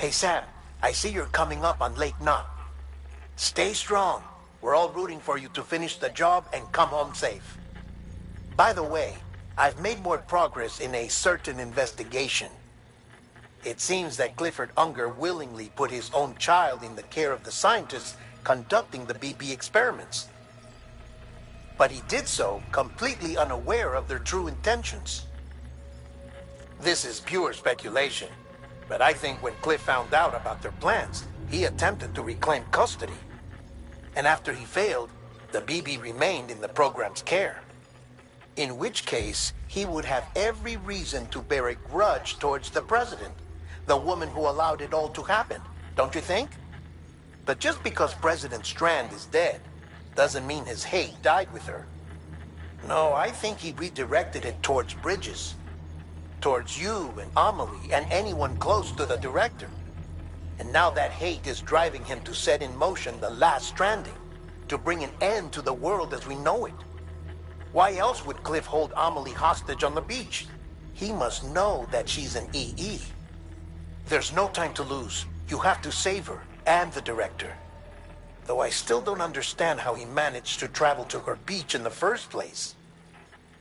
Hey, Sam, I see you're coming up on Lake Knot. Stay strong. We're all rooting for you to finish the job and come home safe. By the way, I've made more progress in a certain investigation. It seems that Clifford Unger willingly put his own child in the care of the scientists conducting the BB experiments. But he did so completely unaware of their true intentions. This is pure speculation, but I think when Cliff found out about their plans, he attempted to reclaim custody. And after he failed, the BB remained in the program's care. In which case, he would have every reason to bear a grudge towards the president, the woman who allowed it all to happen, don't you think? But just because President Strand is dead, doesn't mean his hate died with her. No, I think he redirected it towards Bridges. Towards you and Amelie and anyone close to the director. And now that hate is driving him to set in motion the last stranding, to bring an end to the world as we know it. Why else would Cliff hold Amelie hostage on the beach? He must know that she's an EE. There's no time to lose. You have to save her and the director. Though I still don't understand how he managed to travel to her beach in the first place.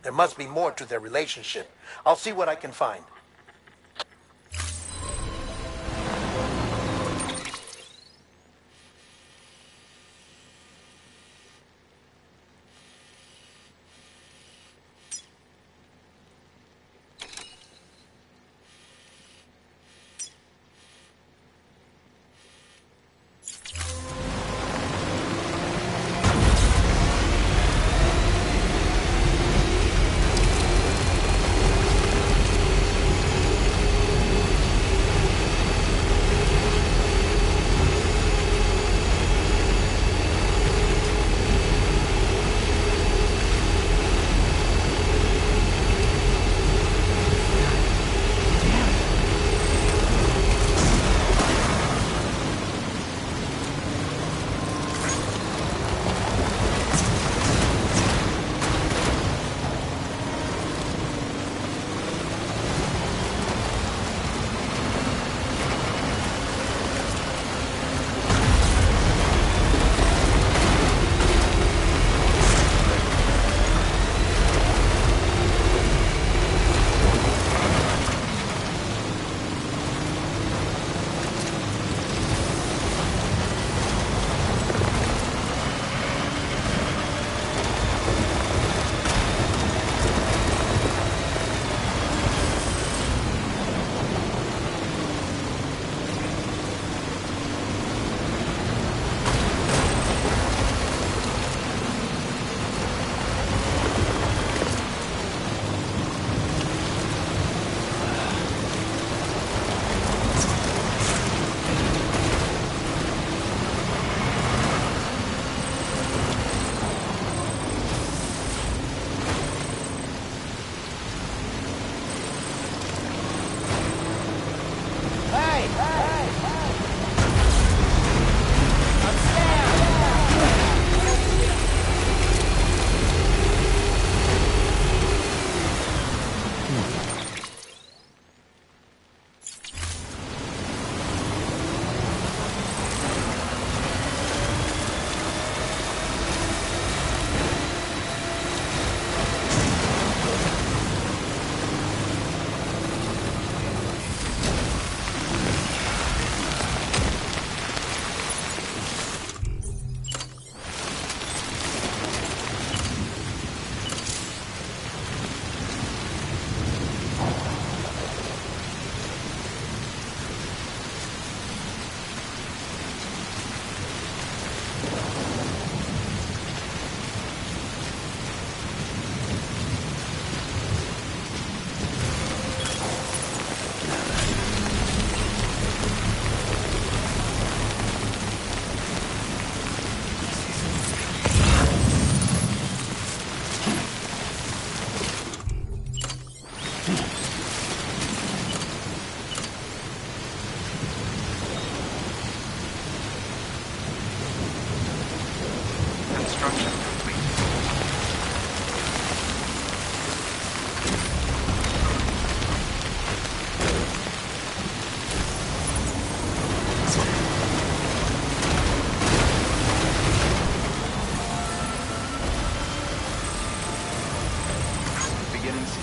There must be more to their relationship. I'll see what I can find.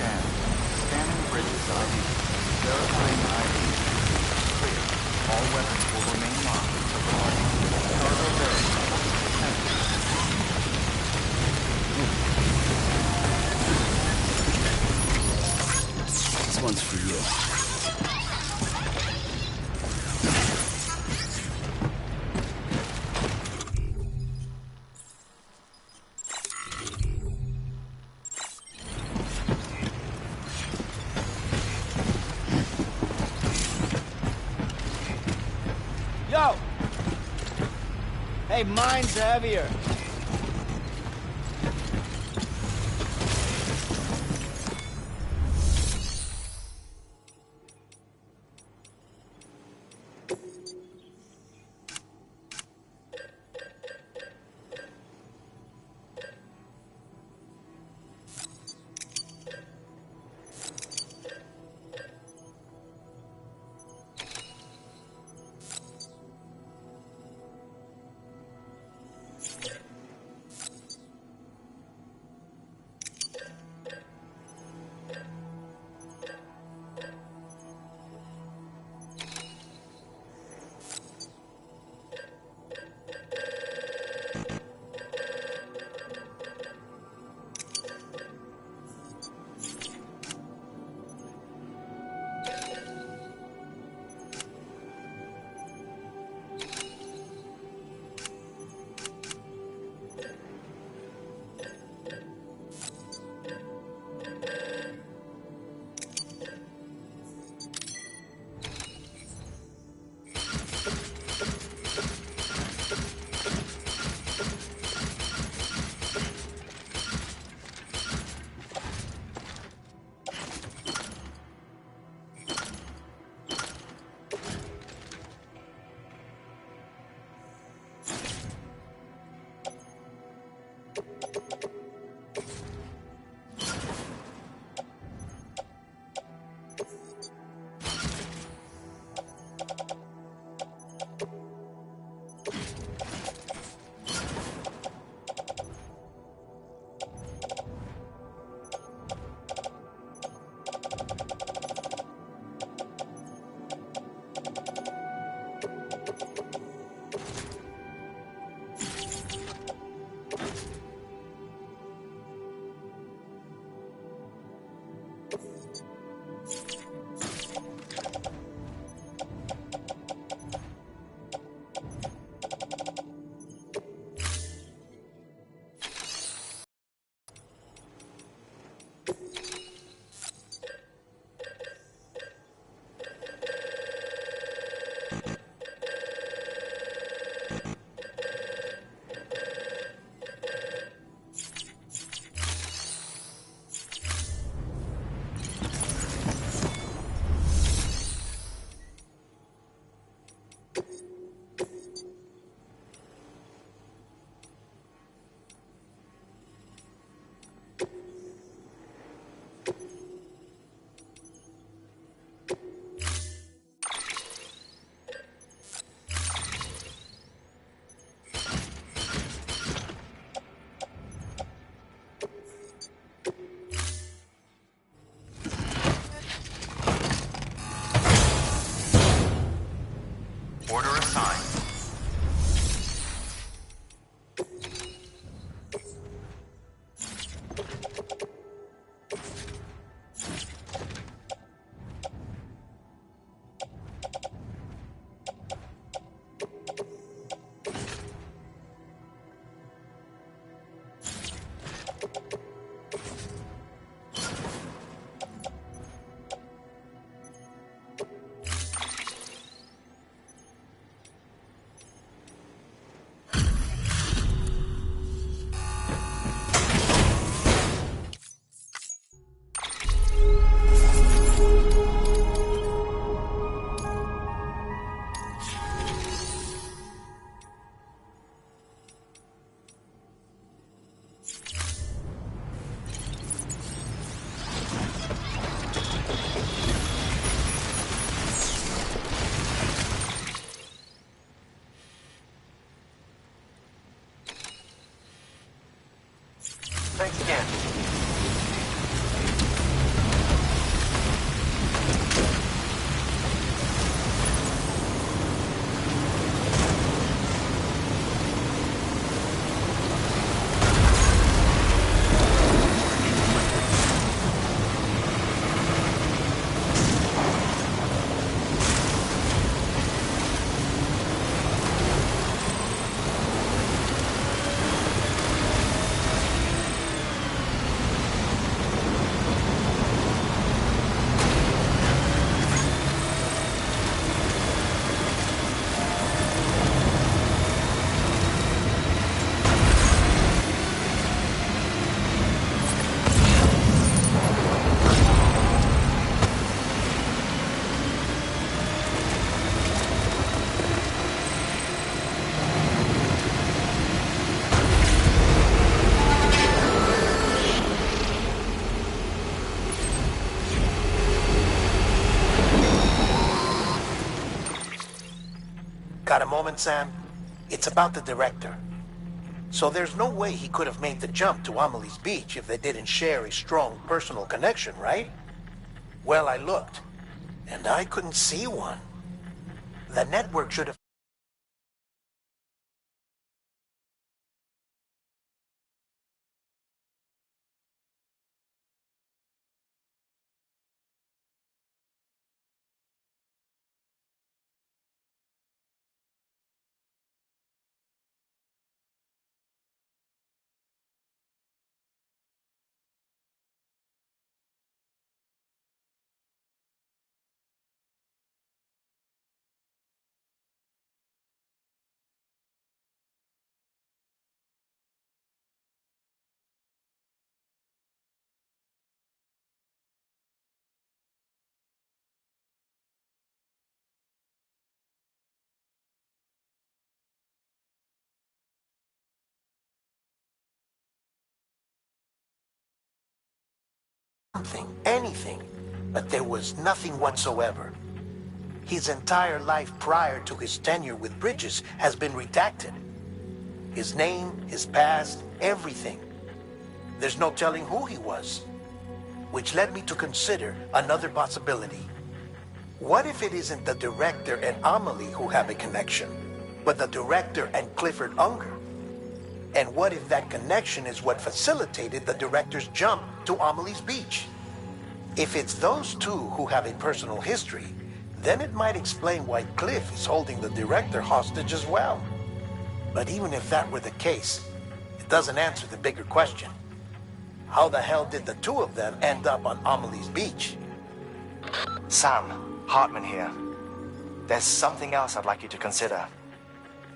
Scan. Scanning bridges ID. Verifying ID. Clear. All weapons will remain locked until departure. Cargo verified. This one's for you. Yo! Hey, mine's heavier. Thanks again. moment, Sam? It's about the director. So there's no way he could have made the jump to Amelie's Beach if they didn't share a strong personal connection, right? Well, I looked, and I couldn't see one. The network should have... anything, but there was nothing whatsoever. His entire life prior to his tenure with Bridges has been redacted. His name, his past, everything. There's no telling who he was. Which led me to consider another possibility. What if it isn't the director and Amelie who have a connection, but the director and Clifford Unger? And what if that connection is what facilitated the director's jump to Amelie's Beach? If it's those two who have a personal history, then it might explain why Cliff is holding the director hostage as well. But even if that were the case, it doesn't answer the bigger question. How the hell did the two of them end up on Amelie's Beach? Sam, Hartman here. There's something else I'd like you to consider.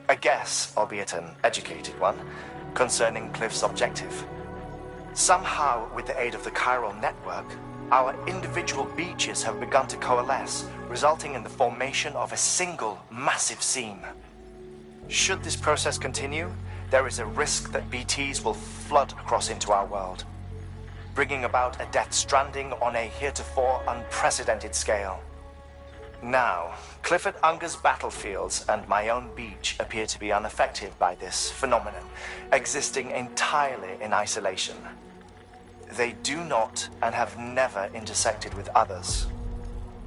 A guess, albeit an educated one, concerning Cliff's objective. Somehow, with the aid of the chiral network, our individual beaches have begun to coalesce, resulting in the formation of a single massive seam. Should this process continue, there is a risk that BTs will flood across into our world, bringing about a death stranding on a heretofore unprecedented scale. Now, Clifford Unger's battlefields and my own beach appear to be unaffected by this phenomenon, existing entirely in isolation. They do not and have never intersected with others.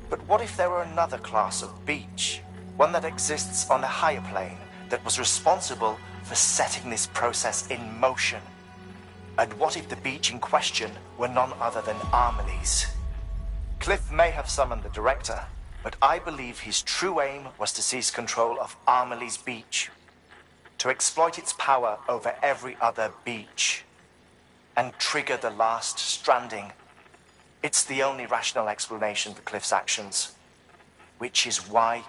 But what if there were another class of beach, one that exists on a higher plane, that was responsible for setting this process in motion? And what if the beach in question were none other than Amelie's? Cliff may have summoned the director, but I believe his true aim was to seize control of Amelie's Beach, to exploit its power over every other beach, and trigger the last stranding. It's the only rational explanation for Cliff's actions, which is why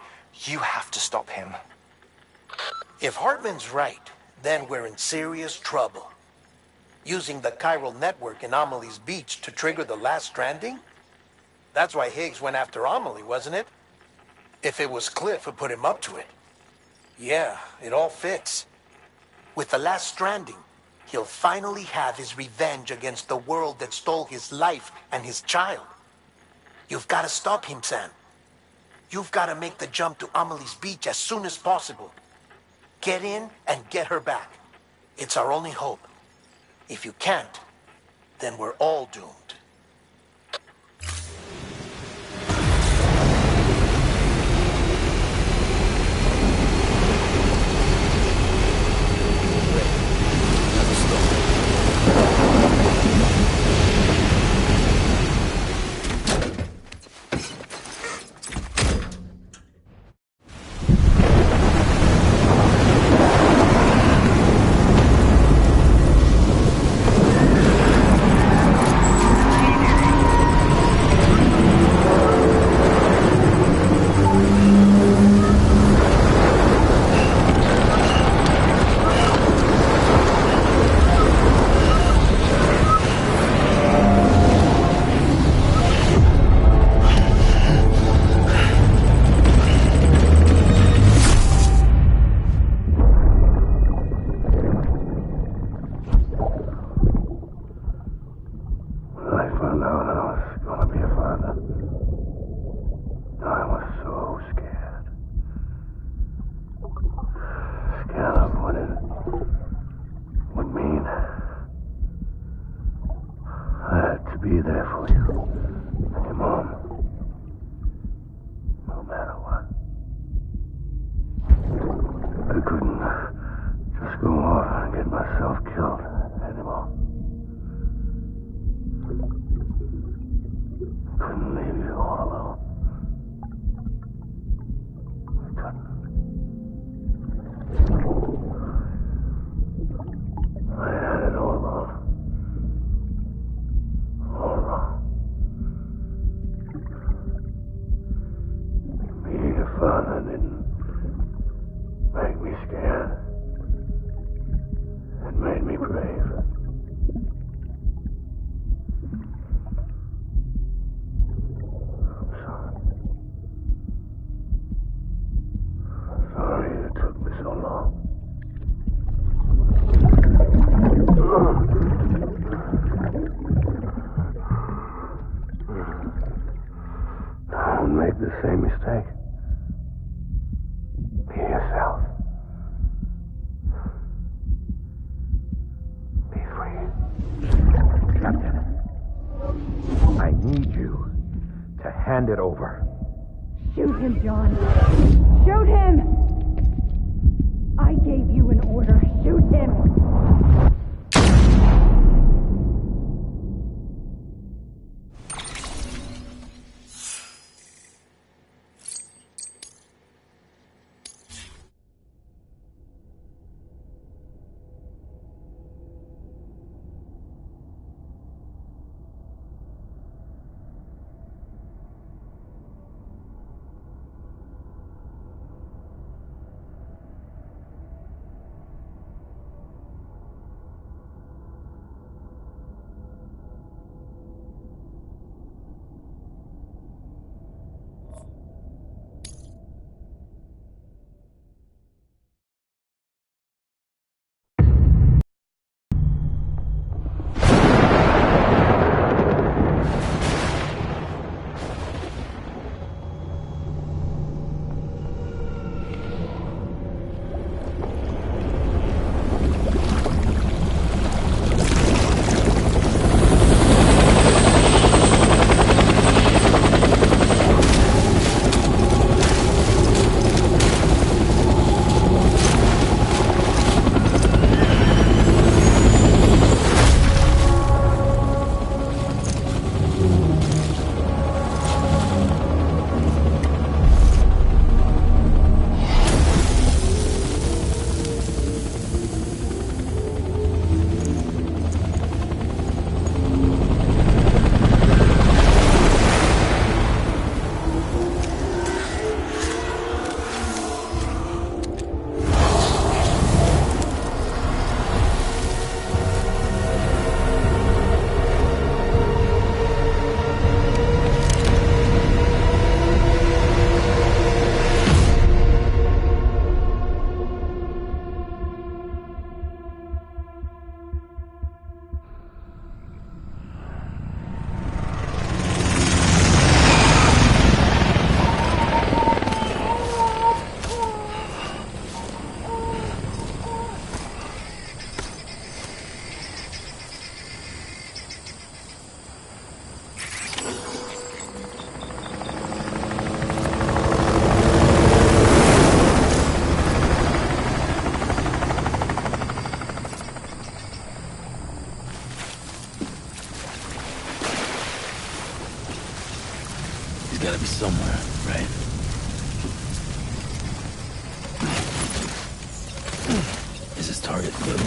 you have to stop him. If Hartman's right, then we're in serious trouble. Using the chiral network in Amelie's Beach to trigger the last stranding? That's why Higgs went after Amelie, wasn't it? If it was Cliff who put him up to it. Yeah, it all fits. With the last stranding, he'll finally have his revenge against the world that stole his life and his child. You've got to stop him, Sam. You've got to make the jump to Amelie's Beach as soon as possible. Get in and get her back. It's our only hope. If you can't, then we're all doomed. be there for you. And your mom. No matter what. I couldn't just go off and get myself killed anymore. I couldn't leave you all alone. I couldn't. I had it all wrong. All wrong. Being a father didn't make me scared. It made me brave. I'm sorry. I'm sorry it took me so long. Don't make the same mistake. Be yourself. Be free. Captain, I need you to hand it over. Shoot him, John. Shoot him! I gave you an order. Shoot him! Gotta be somewhere, right? Is his target blue?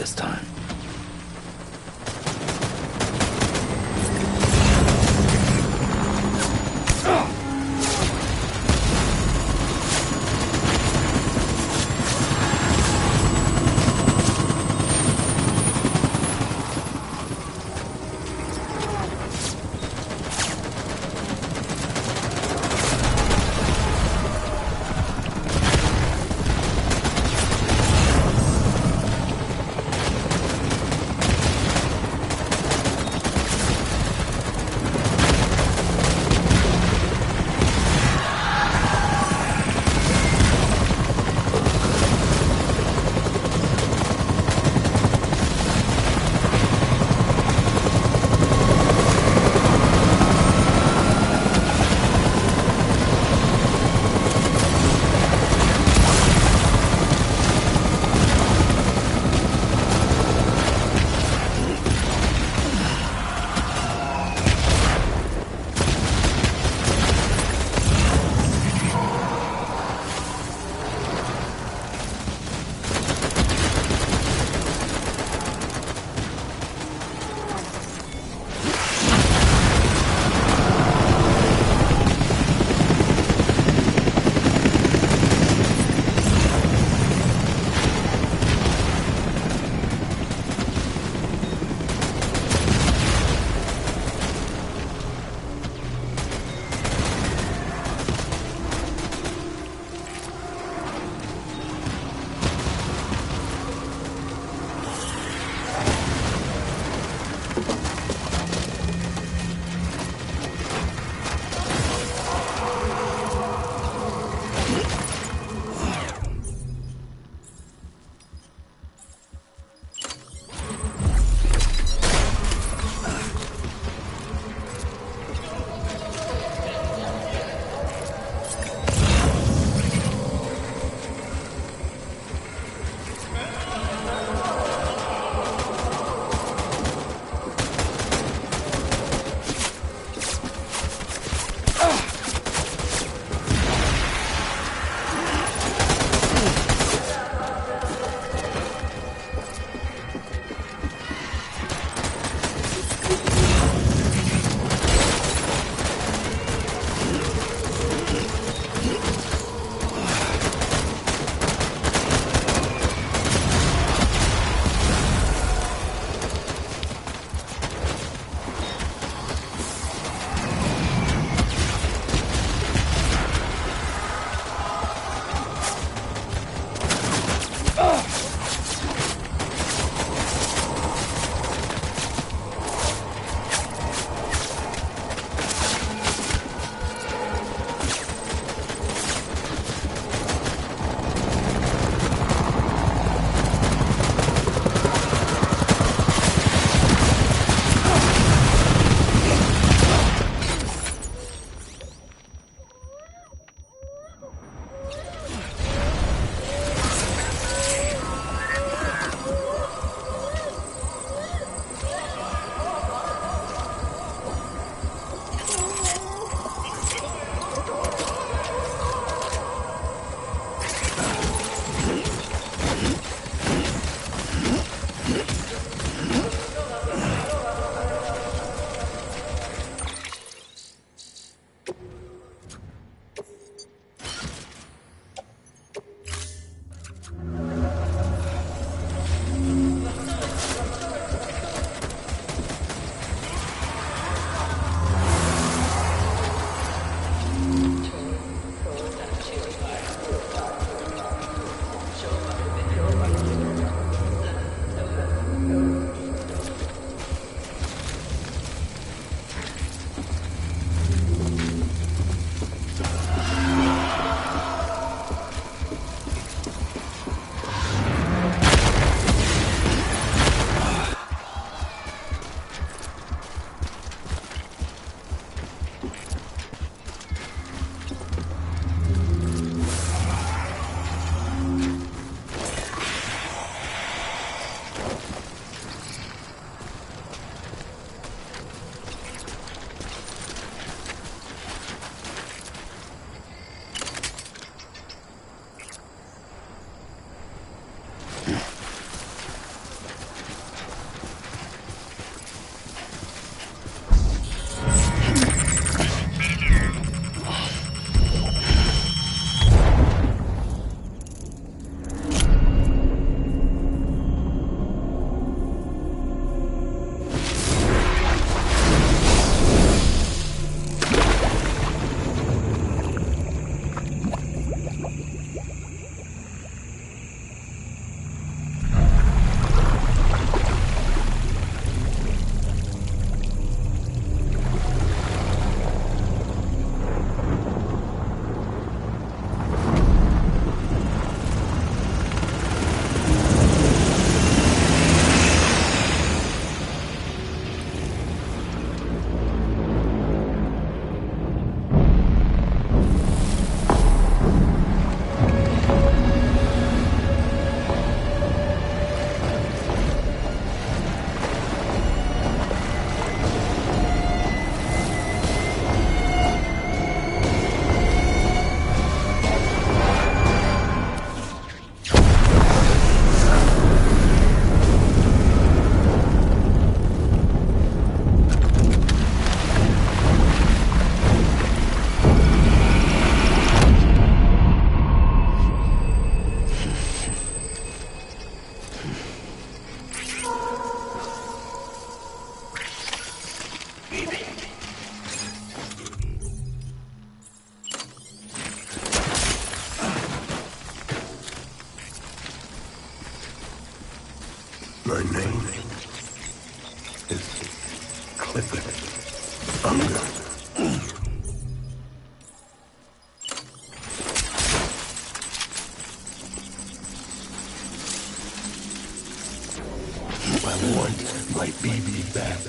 this time. My name is Clifford Unger. I want my baby back.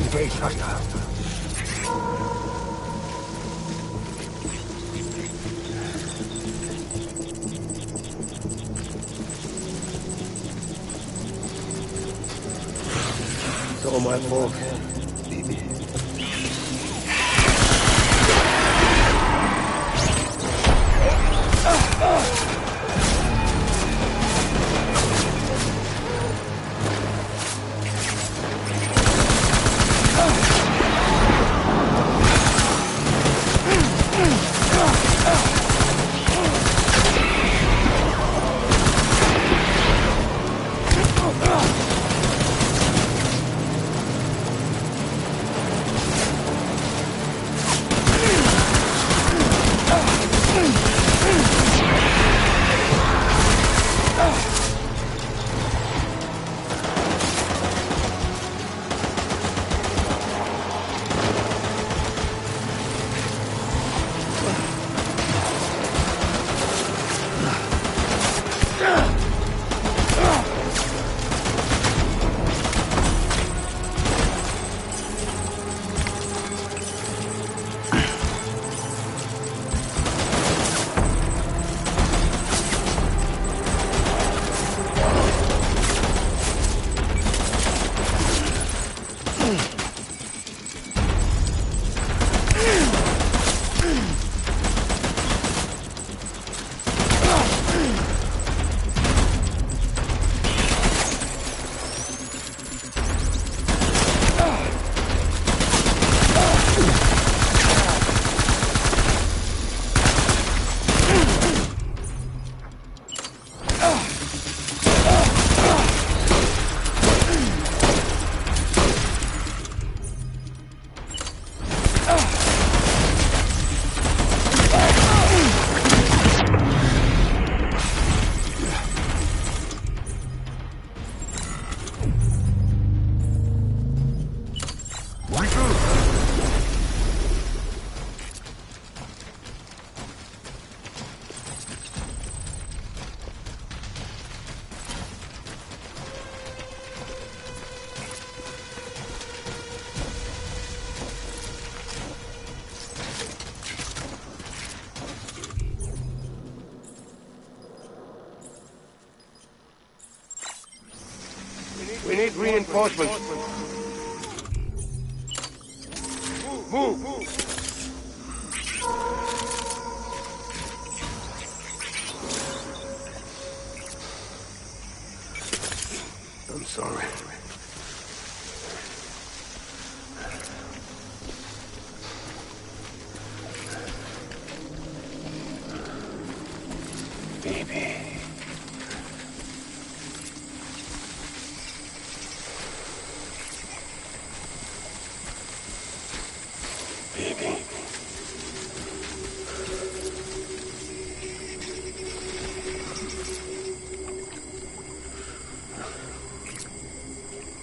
Engage hostile. It's all my fault, baby. We need reinforcements. Move! I'm sorry. Baby.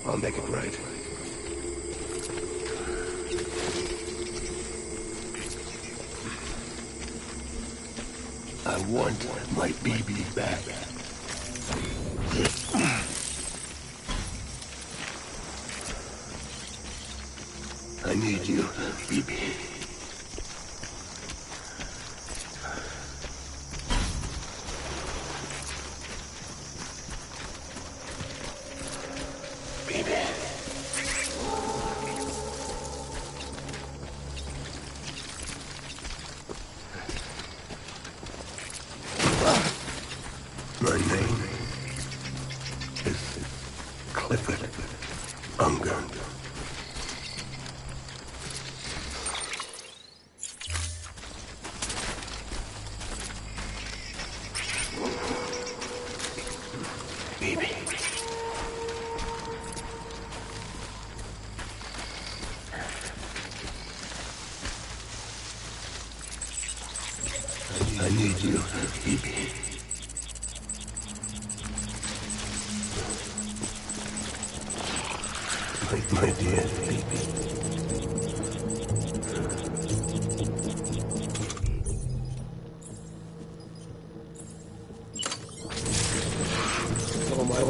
I'll make it right. I want my baby back. I need you, baby. My name is Clifford Unger. Baby. Fight my dear baby. Oh my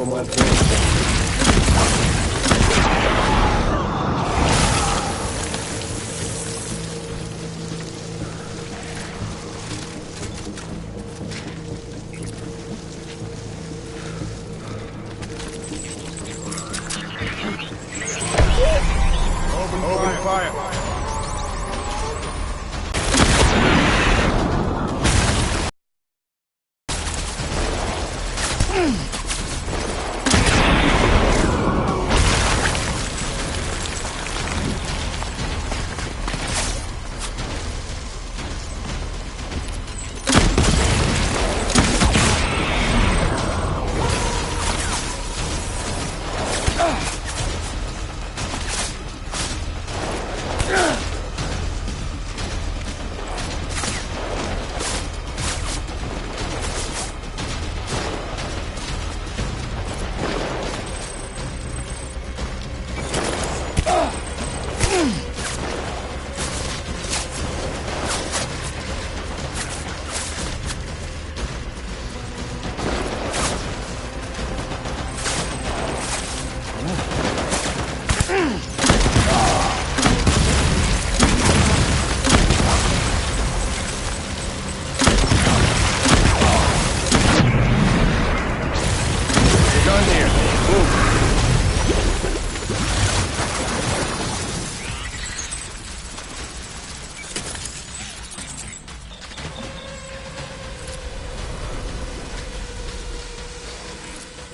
Open fire.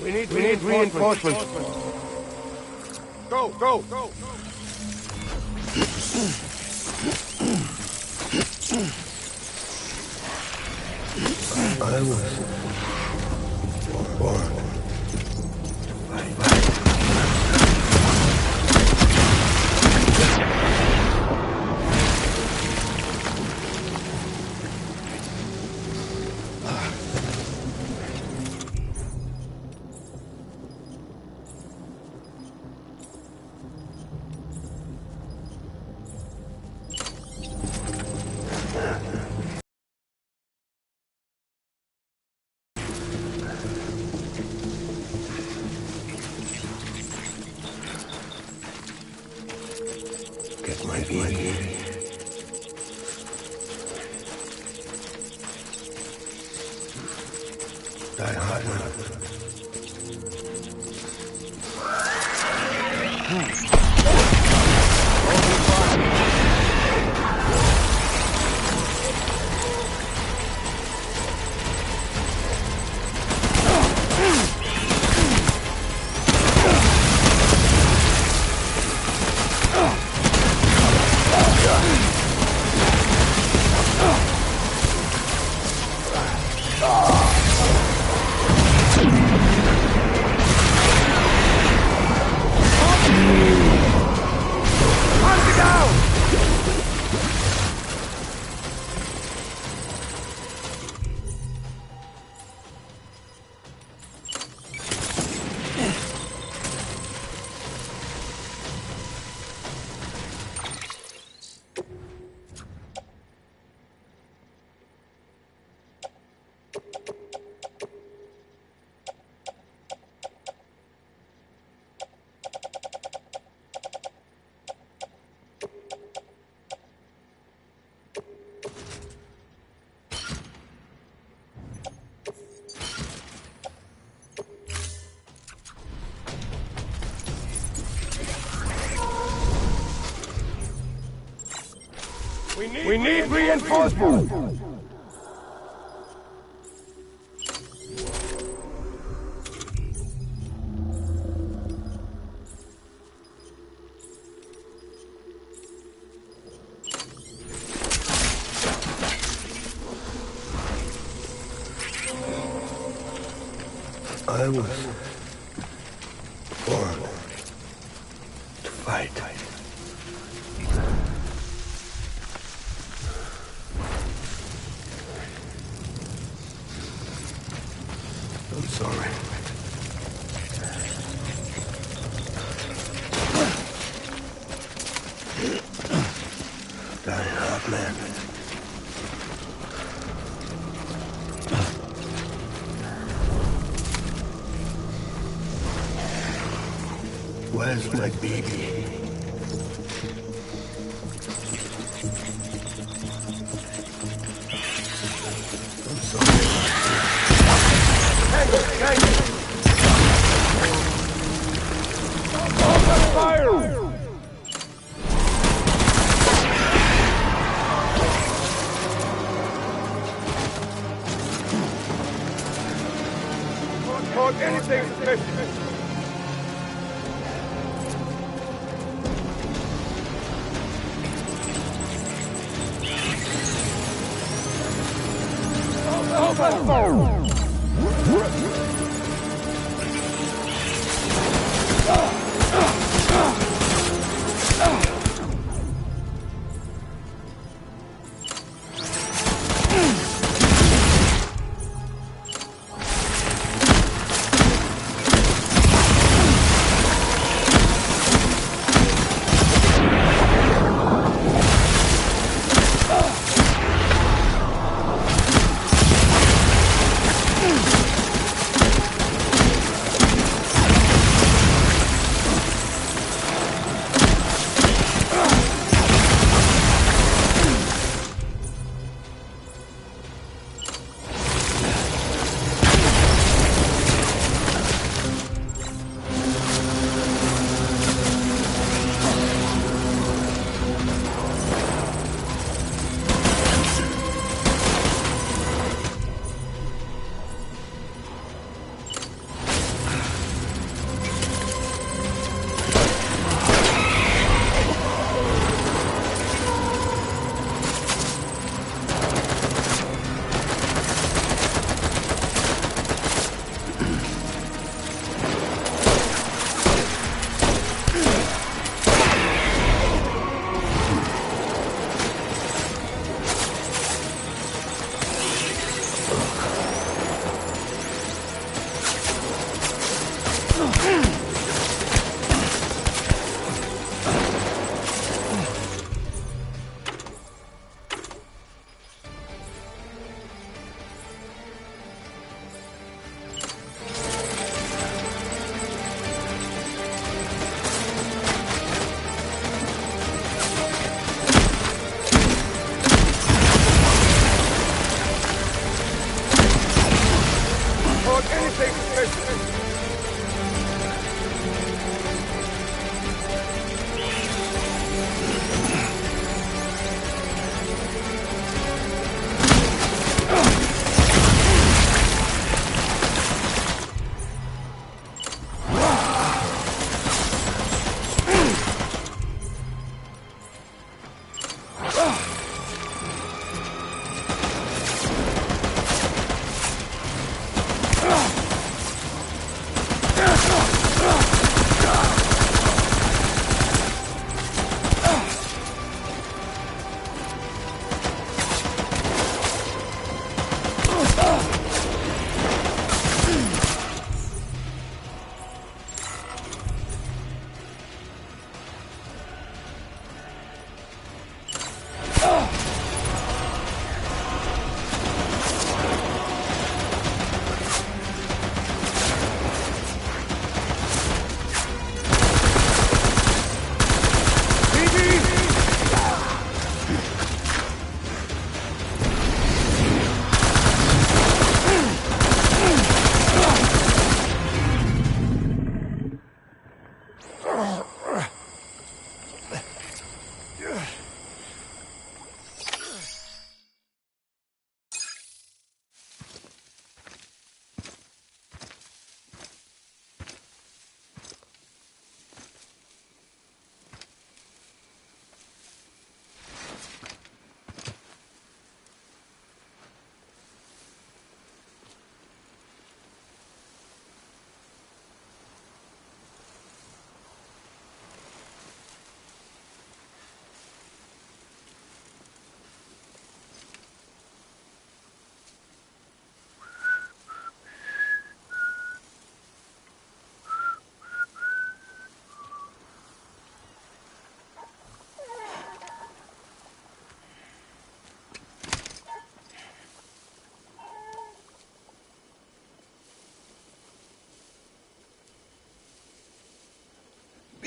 We need reinforcements. Go. I was born. Get my baby. Die hard now. We need reinforcements! I was born to fight. I'm sorry. plan. Where's my baby? I'm sorry. Fire! Caught anything suspicious.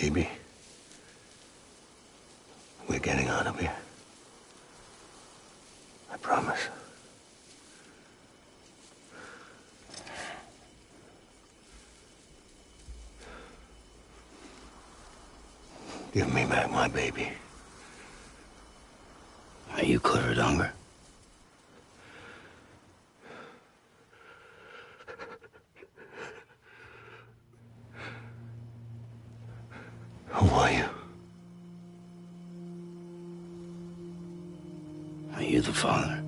Baby, we're getting out of here. I promise. Give me back my baby. Are you clear of hunger? Who are you? Are you the father?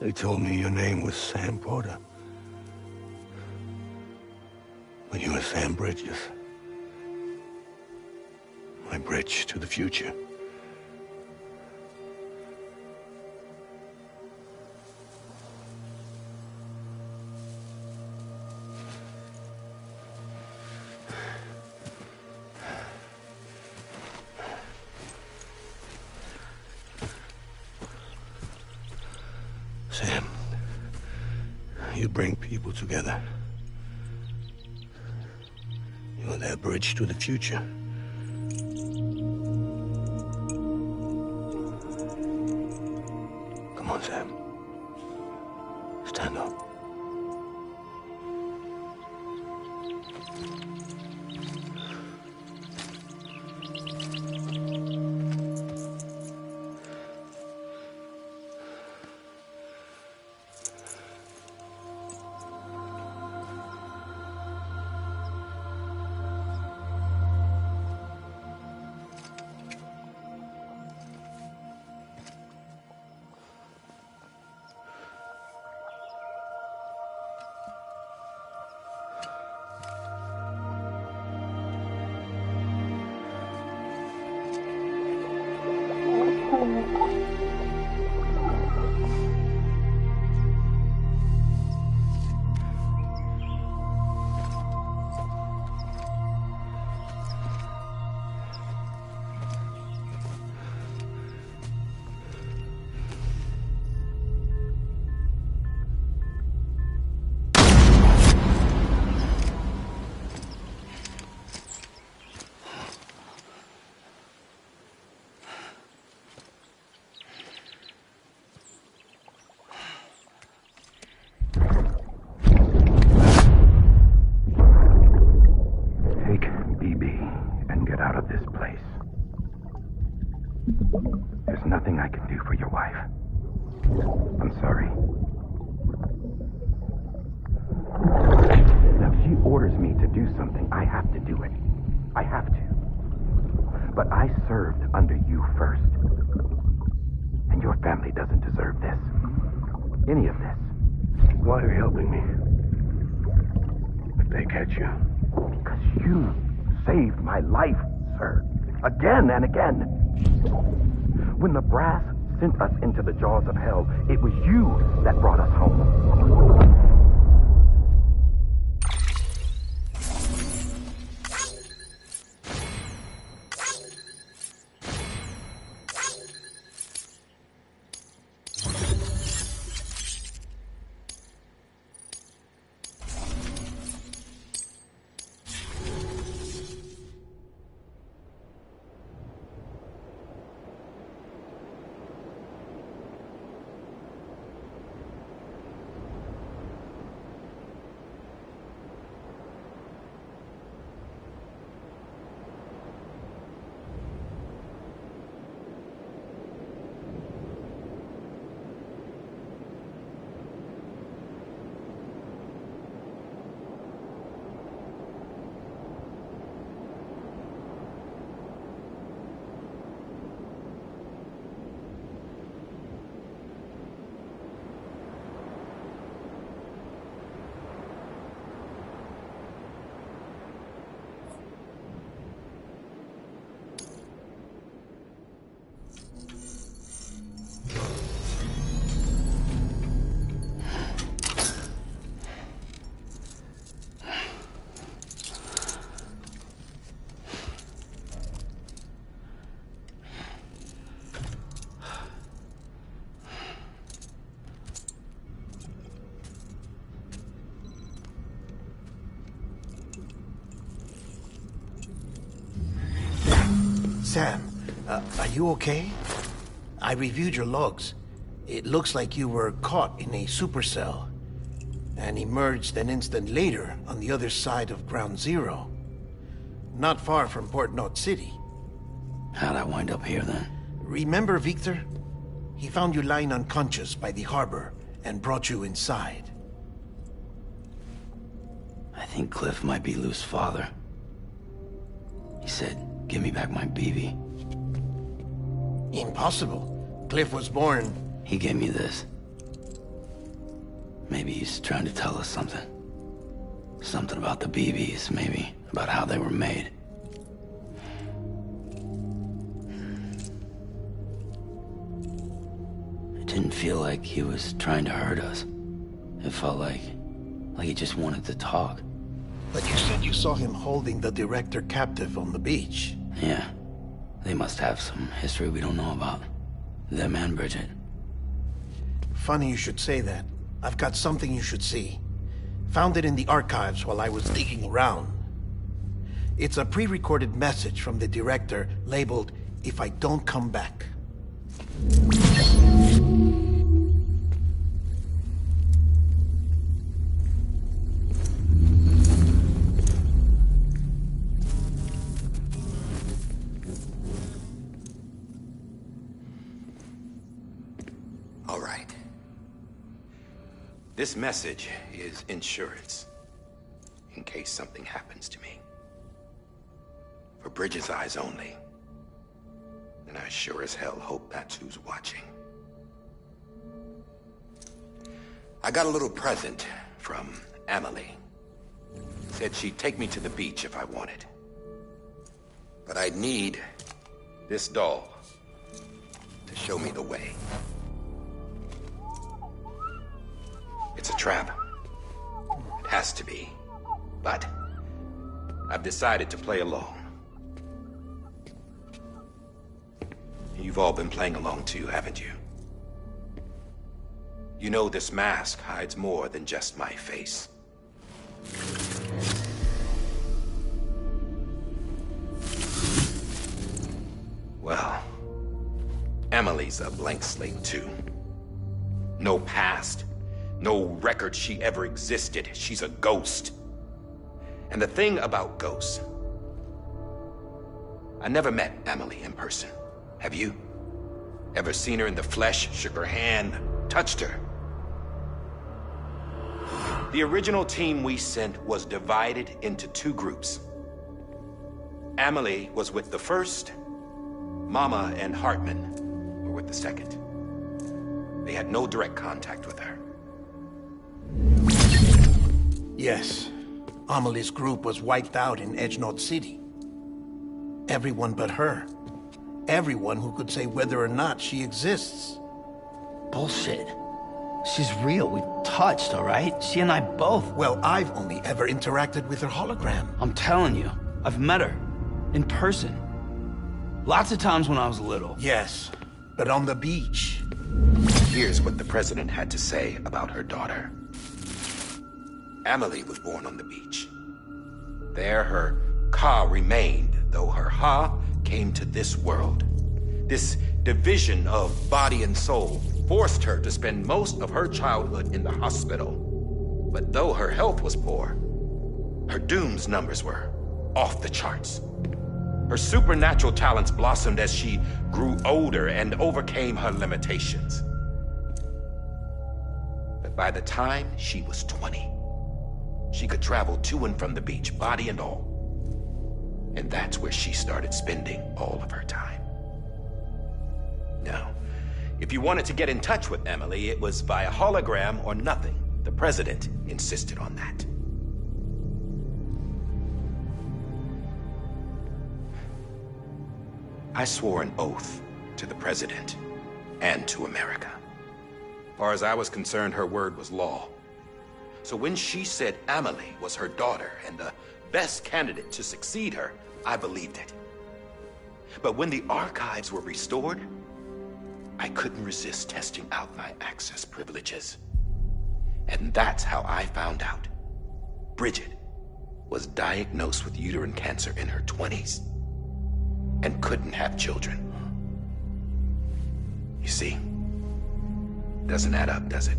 They told me your name was Sam Porter. But you were Sam Bridges. My bridge to the future. Sam, you bring people together. You're their bridge to the future. Come on, Sam. Stand up. There's nothing I can do for your wife. I'm sorry. Now, if she orders me to do something, I have to do it. I have to. But I served under you first. And your family doesn't deserve this. Any of this. Why are you helping me? If they catch you. Because you saved my life, sir. Again and again. When the brass sent us into the jaws of hell, it was you that brought us home. Sam, are you okay? I reviewed your logs. It looks like you were caught in a supercell and emerged an instant later on the other side of Ground Zero. Not far from Port Knot City. How'd I wind up here then? Remember Victor? He found you lying unconscious by the harbor and brought you inside. I think Cliff might be Lou's father. He said, give me back my BB. Impossible. Cliff was born... He gave me this. Maybe he's trying to tell us something. Something about the BBs, maybe. About how they were made. It didn't feel like he was trying to hurt us. It felt like he just wanted to talk. But you said you saw him holding the director captive on the beach. Yeah. They must have some history we don't know about. Them and Bridget. Funny you should say that. I've got something you should see. Found it in the archives while I was digging around. It's a pre-recorded message from the director labeled, "If I don't come back." All right. This message is insurance. In case something happens to me. For Bridget's eyes only. And I sure as hell hope that's who's watching. I got a little present from Amelie. Said she'd take me to the beach if I wanted. But I'd need this doll to show me the way. It's a trap. It has to be. But I've decided to play along. You've all been playing along too, haven't you? You know this mask hides more than just my face. Well, Emily's a blank slate too. No past. No record she ever existed. She's a ghost. And the thing about ghosts... I never met Amelie in person. Have you? Ever seen her in the flesh, shook her hand, touched her? The original team we sent was divided into two groups. Amelie was with the first. Mama and Hartman were with the second. They had no direct contact with her. Yes. Amelie's group was wiped out in Edge Knot City. Everyone but her. Everyone who could say whether or not she exists. Bullshit. She's real. We've touched, all right? She and I both. Well, I've only ever interacted with her hologram. I'm telling you, I've met her. In person. Lots of times when I was little. Yes, but on the beach. Here's what the president had to say about her daughter. Amelie was born on the beach. There her Ka remained, though her Ha came to this world. This division of body and soul forced her to spend most of her childhood in the hospital. But though her health was poor, her Doom's numbers were off the charts. Her supernatural talents blossomed as she grew older and overcame her limitations. But by the time she was 20, she could travel to and from the beach, body and all. And that's where she started spending all of her time. Now, if you wanted to get in touch with Amelie, it was via hologram or nothing. The president insisted on that. I swore an oath to the president and to America. As far as I was concerned, her word was law. So when she said Amelie was her daughter and the best candidate to succeed her, I believed it. But when the archives were restored, I couldn't resist testing out my access privileges. And that's how I found out. Bridget was diagnosed with uterine cancer in her 20s. and couldn't have children. You see, doesn't add up, does it?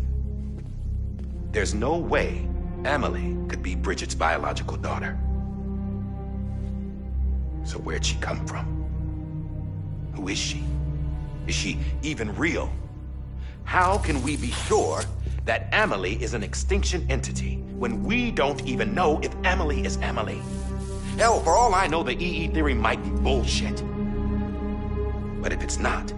There's no way Amelie could be Bridget's biological daughter. So where'd she come from? Who is she? Is she even real? How can we be sure that Amelie is an extinction entity when we don't even know if Amelie is Amelie? Hell, for all I know, the EE theory might be bullshit. But if it's not,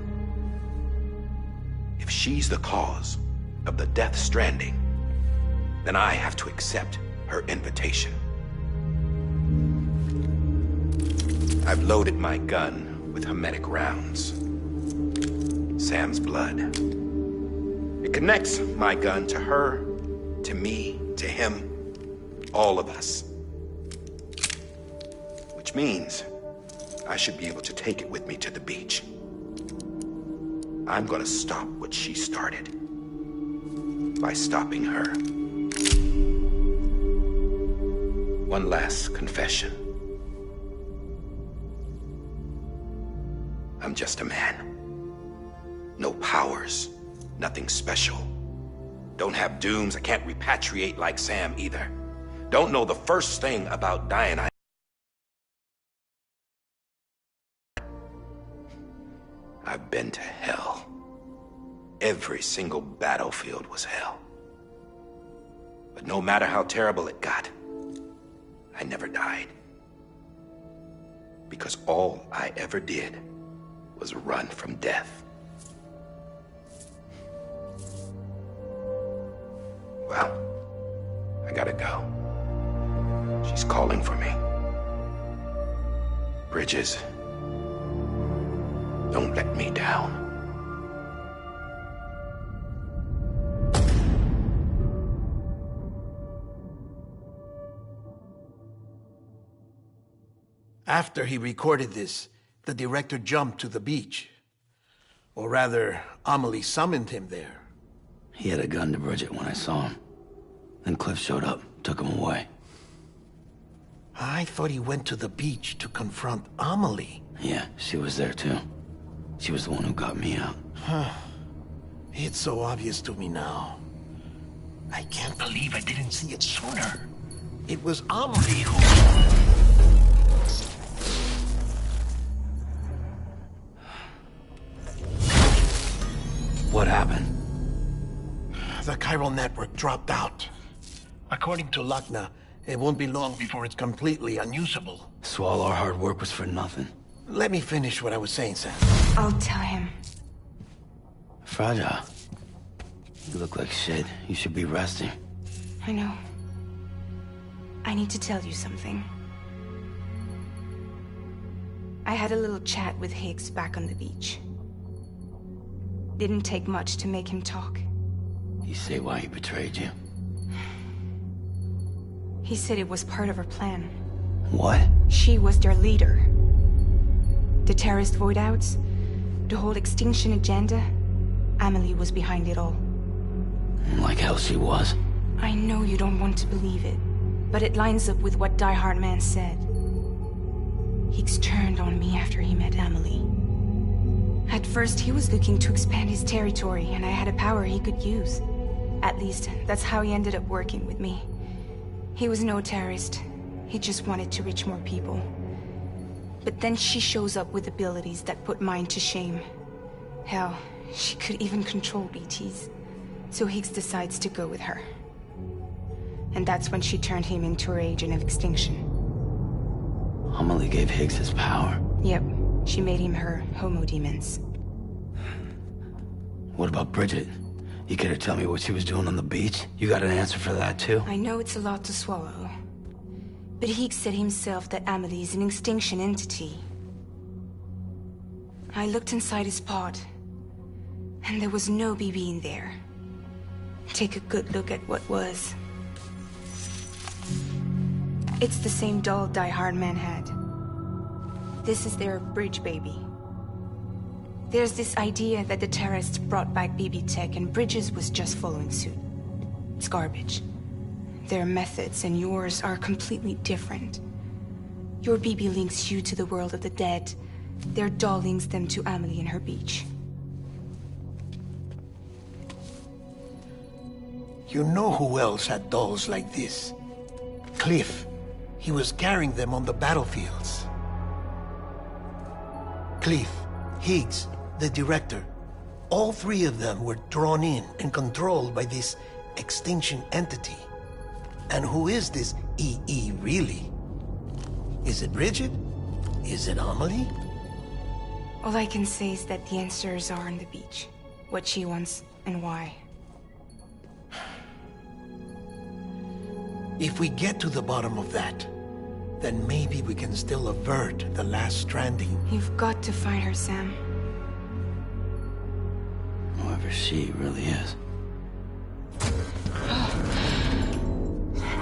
if she's the cause of the Death Stranding, then I have to accept her invitation. I've loaded my gun with hermetic rounds. Sam's blood. It connects my gun to her, to me, to him, all of us. Which means I should be able to take it with me to the beach. I'm gonna stop what she started by stopping her. One last confession. I'm just a man. No powers, nothing special. Don't have dooms, I can't repatriate like Sam either. Don't know the first thing about dying. I've been to hell. Every single battlefield was hell. But no matter how terrible it got, I never died. Because all I ever did was run from death. Well, I gotta go. She's calling for me. Bridges, don't let me down. After he recorded this, the director jumped to the beach. Or rather, Amelie summoned him there. He had a gun to Bridget when I saw him. Then Cliff showed up, took him away. I thought he went to the beach to confront Amelie. Yeah, she was there too. She was the one who got me out. It's so obvious to me now. I can't believe I didn't see it sooner. It was Amelie who... What happened? The chiral network dropped out. According to Lakna, it won't be long before it's completely unusable. So all our hard work was for nothing. Let me finish what I was saying, Sam. I'll tell him. Fragile. You look like shit. You should be resting. I know. I need to tell you something. I had a little chat with Higgs back on the beach. Didn't take much to make him talk. You say why he betrayed you? He said it was part of her plan. What? She was their leader. The terrorist void-outs, the whole extinction agenda, Amelie was behind it all. Like hell she was. I know you don't want to believe it, but it lines up with what Die Hard Man said. Higgs turned on me after he met Amelie. At first, he was looking to expand his territory, and I had a power he could use. At least, that's how he ended up working with me. He was no terrorist. He just wanted to reach more people. But then she shows up with abilities that put mine to shame. Hell, she could even control BTs. So Higgs decides to go with her. And that's when she turned him into her agent of extinction. Amelie gave Higgs his power. Yep. She made him her homo demons. What about Bridget? You care to tell me what she was doing on the beach? You got an answer for that too? I know it's a lot to swallow. But Higgs said himself that Amelie is an extinction entity. I looked inside his pod, and there was no BB in there. Take a good look at what was. It's the same doll Die Hard Man had. This is their bridge baby. There's this idea that the terrorists brought back BB tech and Bridges was just following suit. It's garbage. Their methods and yours are completely different. Your BB links you to the world of the dead, Their doll links them to Amelie and her beach. You know who else had dolls like this? Cliff. He was carrying them on the battlefields. Cliff, Higgs, the director. All three of them were drawn in and controlled by this extinction entity. And who is this EE really? Is it Bridget? Is it Amelie? All I can say is that the answers are on the beach. What she wants and why. If we get to the bottom of that, then maybe we can still avert the last stranding. You've got to find her, Sam. Whoever she really is.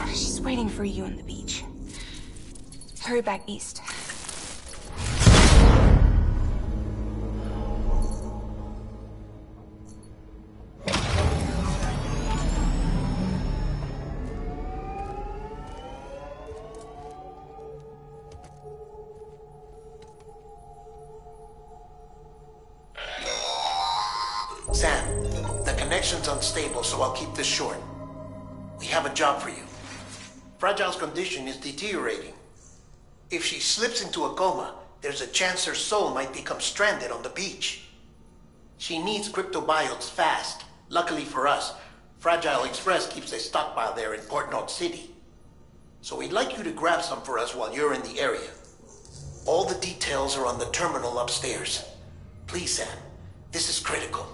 She's waiting for you on the beach. Hurry back east. Sam, the connection's unstable, so I'll keep this short. We have a job for you. Fragile's condition is deteriorating. If she slips into a coma, there's a chance her soul might become stranded on the beach. She needs cryptobiotes fast. Luckily for us, Fragile Express keeps a stockpile there in Port North City. So we'd like you to grab some for us while you're in the area. All the details are on the terminal upstairs. Please, Sam, this is critical.